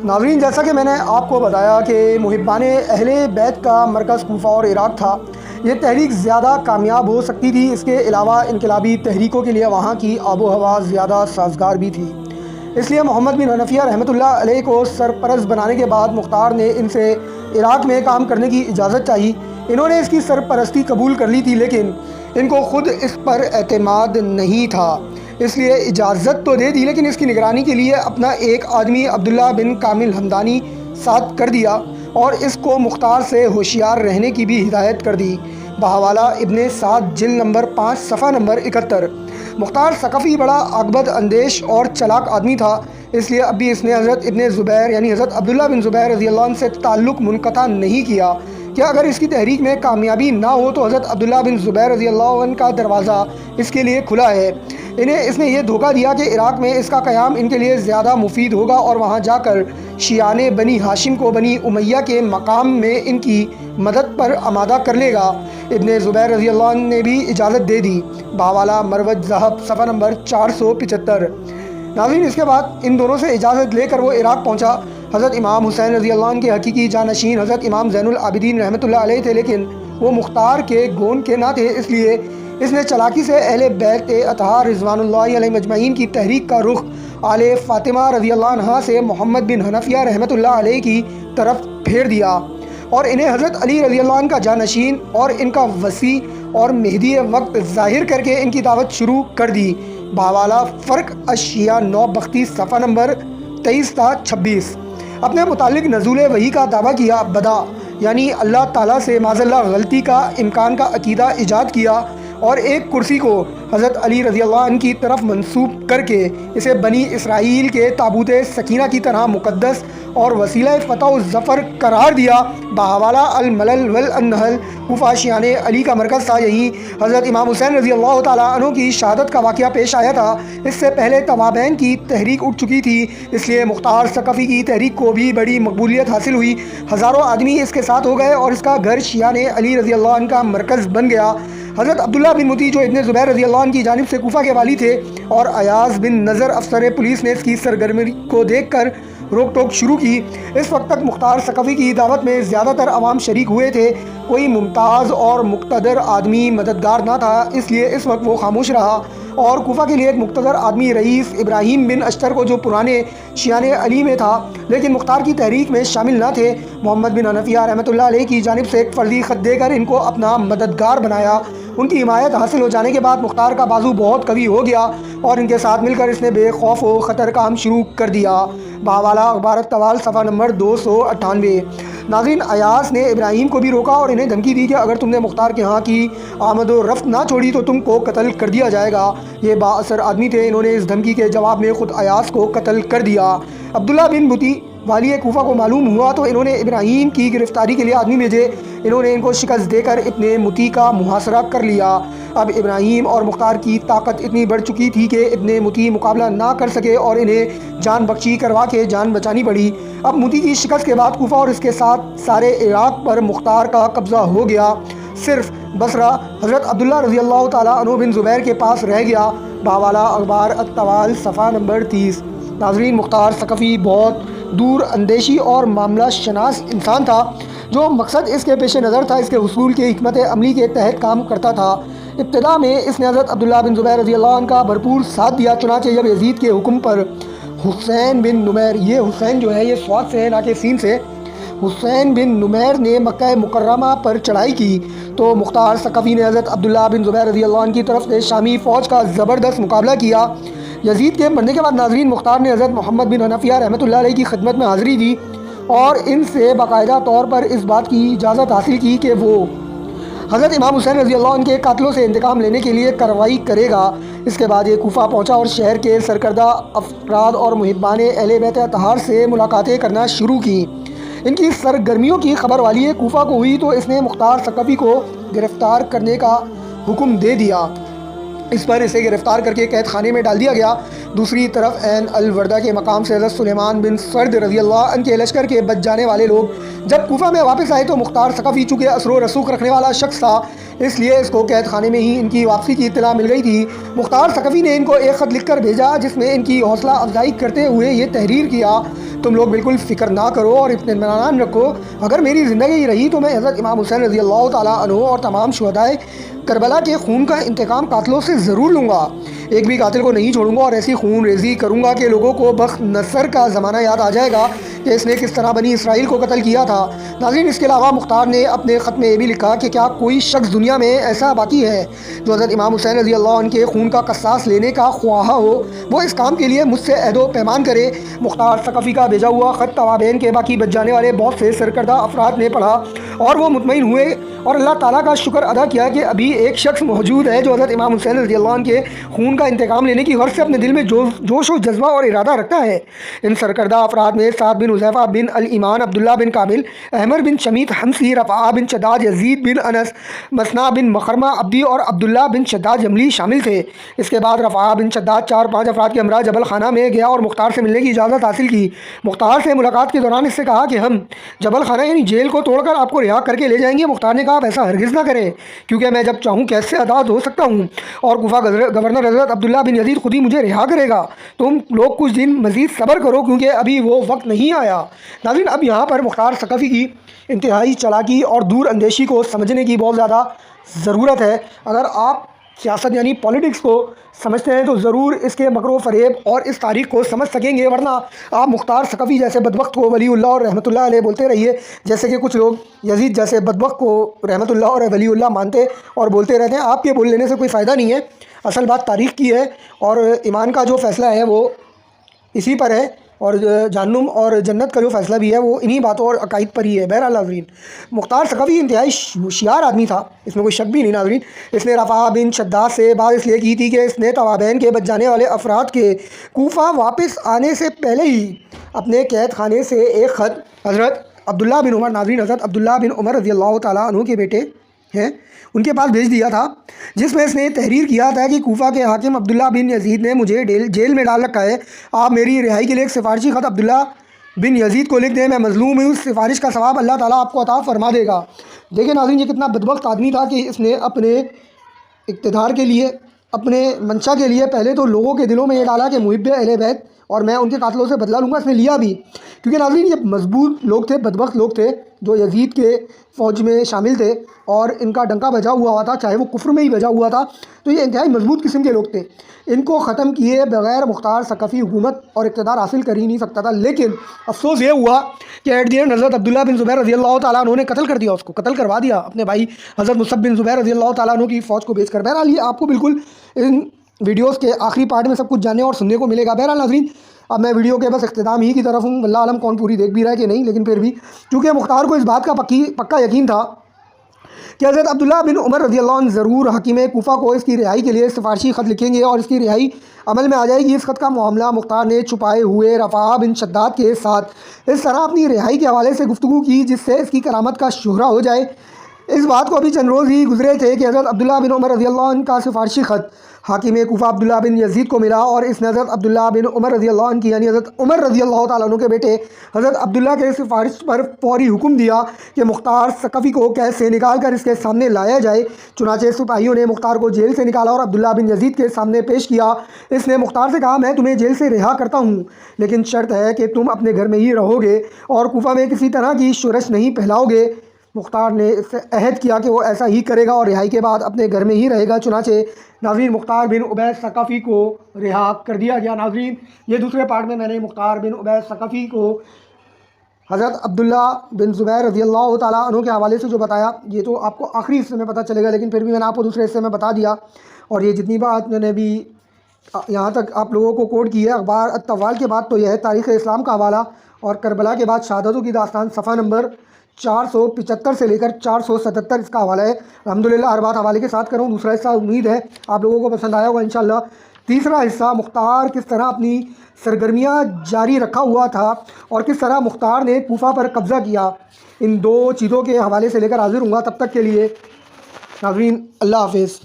ناظرین، جیسا کہ میں نے آپ کو بتایا کہ محبان اہل بیت کا مرکز کوفہ اور عراق تھا، یہ تحریک زیادہ کامیاب ہو سکتی تھی۔ اس کے علاوہ انقلابی تحریکوں کے لیے وہاں کی آب و ہوا زیادہ سازگار بھی تھی۔ اس لیے محمد بن حنفیہ رحمۃ اللہ علیہ کو سرپرست بنانے کے بعد مختار نے ان سے عراق میں کام کرنے کی اجازت چاہی۔ انہوں نے اس کی سرپرستی قبول کر لی تھی، لیکن ان کو خود اس پر اعتماد نہیں تھا، اس لیے اجازت تو دے دی، لیکن اس کی نگرانی کے لیے اپنا ایک آدمی عبداللہ بن کامل حمدانی ساتھ کر دیا اور اس کو مختار سے ہوشیار رہنے کی بھی ہدایت کر دی۔ بحوالہ ابن سعد جلد نمبر 5 صفحہ نمبر 71۔ مختار ثقفی بڑا عاقبت اندیش اور چلاک آدمی تھا، اس لیے اب بھی اس نے حضرت ابن زبیر یعنی حضرت عبداللہ بن زبیر رضی اللہ عنہ سے تعلق منقطع نہیں کیا کہ اگر اس کی تحریک میں کامیابی نہ ہو تو حضرت عبداللہ بن زبیر رضی اللہ عنہ کا دروازہ اس کے لیے کھلا ہے۔ اس نے یہ دھوکہ دیا کہ عراق میں اس کا قیام ان کے لیے زیادہ مفید ہوگا اور وہاں جا کر شیعان بنی ہاشم کو بنی امیہ کے مقام میں ان کی مدد پر آمادہ کر لے گا۔ ابن زبیر رضی اللہ عنہ نے بھی اجازت دے دی۔ بحوالہ مروج ذہب صفحہ نمبر 475۔ ناظرین، اس کے بعد ان دونوں سے اجازت لے کر وہ عراق پہنچا۔ حضرت امام حسین رضی اللہ عنہ کے حقیقی جانشین حضرت امام زین العابدین رحمۃ اللہ علیہ تھے، لیکن وہ مختار کے گون کے نہ تھے، اس لیے اس نے چلاکی سے اہل بیت اطہار رضوان اللہ علیہ مجمعین کی تحریک کا رخ آل فاطمہ رضی اللہ عنہا سے محمد بن حنفیہ رحمۃ اللہ علیہ کی طرف پھیر دیا اور انہیں حضرت علی رضی اللہ عنہ کا جانشین اور ان کا وسیع اور مہدی وقت ظاہر کر کے ان کی دعوت شروع کر دی۔ بحوالہ فرق الشیعہ 9 بختی صفحہ نمبر 23 تا 26۔ اپنے متعلق نزول وحی کا دعویٰ کیا، بدا یعنی اللہ تعالیٰ سے معاذ اللہ غلطی کا امکان کا عقیدہ ایجاد کیا اور ایک کرسی کو حضرت علی رضی اللہ عنہ کی طرف منسوب کر کے اسے بنی اسرائیل کے تابوت سکینہ کی طرح مقدس اور وسیلہ فتح و ظفر قرار دیا۔ بحوالہ الملل والنحل کوفہ شیعان علی کا مرکز تھا، یہی حضرت امام حسین رضی اللہ تعالیٰ عنہ کی شہادت کا واقعہ پیش آیا تھا۔ اس سے پہلے توابین کی تحریک اٹھ چکی تھی، اس لیے مختار ثقفی کی تحریک کو بھی بڑی مقبولیت حاصل ہوئی۔ ہزاروں آدمی اس کے ساتھ ہو گئے اور اس کا گھر شیعان علی رضی اللہ عنہ کا مرکز بن گیا۔ حضرت عبداللہ بن متی جو ابن زبیر رضی اللہ عنہ کی جانب سے کوفہ کے والی تھے اور ایاز بن نظر افسر پولیس نے اس کی سرگرمی کو دیکھ کر روک ٹوک شروع کی۔ اس وقت تک مختار ثقفی کی دعوت میں زیادہ تر عوام شریک ہوئے تھے، کوئی ممتاز اور مقتدر آدمی مددگار نہ تھا، اس لیے اس وقت وہ خاموش رہا اور کوفہ کے لیے ایک مقتدر آدمی رئیس ابراہیم بن اشتر کو جو پرانے شیعان علی میں تھا لیکن مختار کی تحریک میں شامل نہ تھے، محمد بن حنفیہ رحمۃ اللہ علیہ کی جانب سے ایک فرضی خط دے کر ان کو اپنا مددگار بنایا۔ ان کی حمایت حاصل ہو جانے کے بعد مختار کا بازو بہت قوی ہو گیا اور ان کے ساتھ مل کر اس نے بے خوف و خطر کام شروع کر دیا۔ بحوالہ اخبار الطوال صفحہ نمبر 298۔ ناظرین، ایاز نے ابراہیم کو بھی روکا اور انہیں دھمکی دی کہ اگر تم نے مختار کے ہاں کی آمد و رفت نہ چھوڑی تو تم کو قتل کر دیا جائے گا۔ یہ با اثر آدمی تھے، انہوں نے اس دھمکی کے جواب میں خود ایاز کو قتل کر دیا۔ عبداللہ بن متی والی کوفہ کو معلوم ہوا تو انہوں نے ابراہیم کی گرفتاری کے لیے آدمی بھیجے، انہوں نے ان کو شکست دے کر ابن متی کا محاصرہ کر لیا۔ اب ابراہیم اور مختار کی طاقت اتنی بڑھ چکی تھی کہ ابن متی مقابلہ نہ کر سکے اور انہیں جان بخشی کروا کے جان بچانی پڑی۔ اب متی کی شکست کے بعد کوفہ اور اس کے ساتھ سارے عراق پر مختار کا قبضہ ہو گیا، صرف بصرہ حضرت عبداللہ رضی اللہ تعالیٰ عنہ بن زبیر کے پاس رہ گیا۔ بحوالہ اخبار الطوال صفحہ نمبر 30۔ ناظرین، مختار ثقفی بہت دور اندیشی اور معاملہ شناس انسان تھا، جو مقصد اس کے پیش نظر تھا اس کے حصول کے حکمت عملی کے تحت کام کرتا تھا۔ ابتدا میں اس نے حضرت عبداللہ بن زبیر رضی اللہ عنہ کا بھرپور ساتھ دیا، چنانچہ جب یزید کے حکم پر حسین بن نمیر، یہ حسین جو ہے یہ سواد سے ہے نہ کہ سین سے، حسین بن نمیر نے مکہ مکرمہ پر چڑھائی کی تو مختار ثقفی نے حضرت عبداللہ بن زبیر رضی اللہ عنہ کی طرف سے شامی فوج کا زبردست مقابلہ کیا۔ یزید کے مرنے کے بعد ناظرین، مختار نے حضرت محمد بن حنفیہ رحمۃ اللہ علیہ کی خدمت میں حاضری دی اور ان سے باقاعدہ طور پر اس بات کی اجازت حاصل کی کہ وہ حضرت امام حسین رضی اللہ عنہ کے قاتلوں سے انتقام لینے کے لیے کارروائی کرے گا۔ اس کے بعد یہ کوفہ پہنچا اور شہر کے سرکردہ افراد اور محبان اہل بیت اطہار سے ملاقاتیں کرنا شروع کی۔ ان کی سرگرمیوں کی خبر والی کوفہ کو ہوئی تو اس نے مختار ثقفی کو گرفتار کرنے کا حکم دے دیا۔ اس پر اسے گرفتار کر کے قید خانے میں ڈال دیا گیا۔ دوسری طرف عین الوردہ کے مقام سے حضرت سلیمان بن سرد رضی اللہ عنہ کے لشکر کے بچ جانے والے لوگ جب کوفہ میں واپس آئے تو مختار ثقفی چونکہ اثر و رسوخ رکھنے والا شخص تھا، اس لیے اس کو قید خانے میں ہی ان کی واپسی کی اطلاع مل گئی تھی۔ مختار ثقفی نے ان کو ایک خط لکھ کر بھیجا جس میں ان کی حوصلہ افزائی کرتے ہوئے یہ تحریر کیا: تم لوگ بالکل فکر نہ کرو اور اطمینان رکھو، اگر میری زندگی رہی تو میں حضرت امام حسین رضی اللہ تعالیٰ عنہ اور تمام شہدائے کربلا کے خون کا انتقام قاتلوں سے ضرور لوں گا، ایک بھی قاتل کو نہیں چھوڑوں گا اور ایسی خون ریزی کروں گا کہ لوگوں کو بخت نصر کا زمانہ یاد آ جائے گا کہ اس نے کس طرح بنی اسرائیل کو قتل کیا تھا۔ ناظرین، اس کے علاوہ مختار نے اپنے خط میں یہ بھی لکھا کہ کیا کوئی شخص دنیا میں ایسا باقی ہے جو حضرت امام حسین رضی اللہ عنہ کے خون کا قصاص لینے کا خواہاں ہو، وہ اس کام کے لیے مجھ سے عہد و پیمان کرے۔ مختار ثقفی کا بھیجا ہوا خط توابین کے باقی بچ جانے والے بہت سے سرکردہ افراد نے پڑھا اور وہ مطمئن ہوئے اور اللہ تعالیٰ کا شکر ادا کیا کہ ابھی ایک شخص موجود ہے جو حضرت امام حسین رضی اللہ عنہ کے خون کا انتقام لینے کی غرض سے اپنے دل میں جوش و جذبہ اور ارادہ رکھتا ہے۔ ان سرکردہ افراد میں سعد بن حذیفہ بن الایمان، عبداللہ بن کامل، احمر بن شمیت حمصی، رفاعہ بن شداد، یزید بن انس، مسنا بن مخرمہ عبدی اور عبداللہ بن شداد جملی شامل تھے۔ اس کے بعد رفاعہ بن شداد 4-5 افراد کے ہمراہ جبل خانہ میں گیا اور مختار سے ملنے کی اجازت حاصل کی۔ مختار سے ملاقات کے دوران اس سے کہا کہ ہم جبل خانہ یعنی جیل کو توڑ کر آپ کو رہا کر کے لے جائیں گے۔ مختار نے کہا آپ ایسا ہرگز نہ کریں، کیونکہ میں جب چاہوں کیسے آزاد ہو سکتا ہوں اور کوفہ گورنر حضرت عبداللہ بن یزید خود ہی مجھے رہا کرے گا۔ تم لوگ کچھ دن مزید صبر کرو کیونکہ ابھی وہ وقت نہیں آیا۔ ناظرین، اب یہاں پر مختار ثقفی کی انتہائی چالاکی اور دور اندیشی کو سمجھنے کی بہت زیادہ ضرورت ہے۔ اگر آپ سیاست یعنی پولیٹکس کو سمجھتے ہیں تو ضرور اس کے مکر و فریب اور اس تاریخ کو سمجھ سکیں گے، ورنہ آپ مختار ثقفی جیسے بدبخت کو ولی اللہ اور رحمۃ اللہ علیہ بولتے رہیے، جیسے کہ کچھ لوگ یزید جیسے بدبخت کو رحمۃ اللہ اور ولی اللہ مانتے اور بولتے رہتے ہیں۔ آپ کے بول لینے سے کوئی فائدہ نہیں ہے، اصل بات تاریخ کی ہے اور ایمان کا جو فیصلہ ہے وہ اسی پر ہے، اور جہنم اور جنت کا جو فیصلہ بھی ہے وہ انہی باتوں اور عقائد پر ہی ہے۔ بہرحال ناظرین، مختار ثقفی انتہائی ہوشیار آدمی تھا، اس میں کوئی شک بھی نہیں۔ ناظرین، اس نے رفاعہ بن شداد سے بات اس لیے کی تھی کہ اس نے توابین کے بچ جانے والے افراد کے کوفہ واپس آنے سے پہلے ہی اپنے قید خانے سے ایک خط حضرت عبداللہ بن عمر، ناظرین حضرت عبداللہ بن عمر رضی اللہ تعالیٰ عنہ کے بیٹے ہیں، ان کے پاس بھیج دیا تھا، جس میں اس نے تحریر کیا تھا کہ کوفہ کے حاکم عبداللہ بن یزید نے مجھے جیل میں ڈال رکھا ہے، آپ میری رہائی کے لیے ایک سفارشی خط عبداللہ بن یزید کو لکھ دیں، میں مظلوم ہوں، اس سفارش کا ثواب اللہ تعالیٰ آپ کو عطا فرما دے گا۔ دیکھیں ناظرین، یہ کتنا بدبخت آدمی تھا کہ اس نے اپنے اقتدار کے لیے، اپنے منشا کے لیے پہلے تو لوگوں کے دلوں میں یہ ڈالا کہ محب اہل بیت اور میں ان کے قاتلوں سے بدلہ لوں گا، اس نے لیا بھی، کیونکہ ناظرین یہ مضبوط لوگ تھے، بدبخت لوگ تھے جو یزید کے فوج میں شامل تھے اور ان کا ڈنکا بجا ہوا تھا، چاہے وہ کفر میں ہی بجا ہوا تھا، تو یہ انتہائی مضبوط قسم کے لوگ تھے۔ ان کو ختم کیے بغیر مختار ثقفی حکومت اور اقتدار حاصل کر ہی نہیں سکتا تھا، لیکن افسوس یہ ہوا کہ ایٹ دی اینڈ حضرت عبداللہ بن زبیر رضی اللہ تعالیٰ عنہ نے قتل کر دیا، اس کو قتل کروا دیا اپنے بھائی حضرت مصعب بن زبیر رضی اللہ تعالیٰ عنہ کی فوج کو بھیج کر۔ بہرحال یہ آپ کو بالکل ان ویڈیوز کے آخری پارٹ میں سب کچھ جاننے اور سننے کو ملے گا۔ بہرحال ناظرین، اب میں ویڈیو کے بس اختتام ہی کی طرف ہوں، واللہ عالم کون پوری دیکھ بھی رہا ہے کہ نہیں، لیکن پھر بھی چونکہ مختار کو اس بات کا پکا یقین تھا کہ حضرت عبداللہ بن عمر رضی اللہ عنہ ضرور حاکم کوفہ کو اس کی رہائی کے لیے سفارشی خط لکھیں گے اور اس کی رہائی عمل میں آ جائے گی۔ اس خط کا معاملہ مختار نے چھپائے ہوئے رفاعہ بن شداد کے ساتھ اس طرح اپنی رہائی کے حوالے سے گفتگو کی جس سے اس کی کرامت کا شہرہ ہو جائے۔ اس بات کو ابھی چند روز ہی گزرے تھے کہ حضرت عبداللہ بن عمر رضی اللہ عنہ کا سفارشی خط حاکم کوفہ عبداللہ بن یزید کو ملا اور اس نے حضرت عبداللہ بن عمر رضی اللہ عنہ کی یعنی حضرت عمر رضی اللہ تعالیٰ عنہ کے بیٹے حضرت عبداللہ کے سفارش پر فوری حکم دیا کہ مختار ثقفی کو قید سے نکال کر اس کے سامنے لایا جائے۔ چنانچہ سپاہیوں نے مختار کو جیل سے نکالا اور عبداللہ بن یزید کے سامنے پیش کیا۔ اس نے مختار سے کہا میں تمہیں جیل سے رہا کرتا ہوں، لیکن شرط ہے کہ تم اپنے گھر میں ہی رہو گے اور کوفہ میں کسی طرح کی شورش نہیں پھیلاؤ گے۔ مختار نے اس سے عہد کیا کہ وہ ایسا ہی کرے گا اور رہائی کے بعد اپنے گھر میں ہی رہے گا۔ چنانچہ ناظرین مختار بن عبید ثقفی کو رہا کر دیا گیا۔ ناظرین یہ دوسرے پارٹ میں نے مختار بن عبید ثقفی کو حضرت عبداللہ بن زبیر رضی اللہ تعالیٰ عنہ کے حوالے سے جو بتایا، یہ تو آپ کو آخری حصے میں پتہ چلے گا، لیکن پھر بھی میں نے آپ کو دوسرے حصے میں بتا دیا۔ اور یہ جتنی بات میں نے بھی یہاں تک آپ لوگوں کو کوٹ کی ہے اخبار الطوال کے بعد، تو یہ ہے تاریخ اسلام کا حوالہ اور کربلا کے بعد شہادتوں کی داستان صفحہ نمبر 475 سے لے کر 477 اس کا حوالہ ہے۔ الحمدللہ ہر بات حوالے کے ساتھ کروں۔ دوسرا حصہ امید ہے آپ لوگوں کو پسند آیا ہوگا انشاءاللہ۔ تیسرا حصہ مختار کس طرح اپنی سرگرمیاں جاری رکھا ہوا تھا اور کس طرح مختار نے کوفہ پر قبضہ کیا، ان دو چیزوں کے حوالے سے لے کر حاضر ہوں گا۔ تب تک کے لیے ناظرین اللہ حافظ۔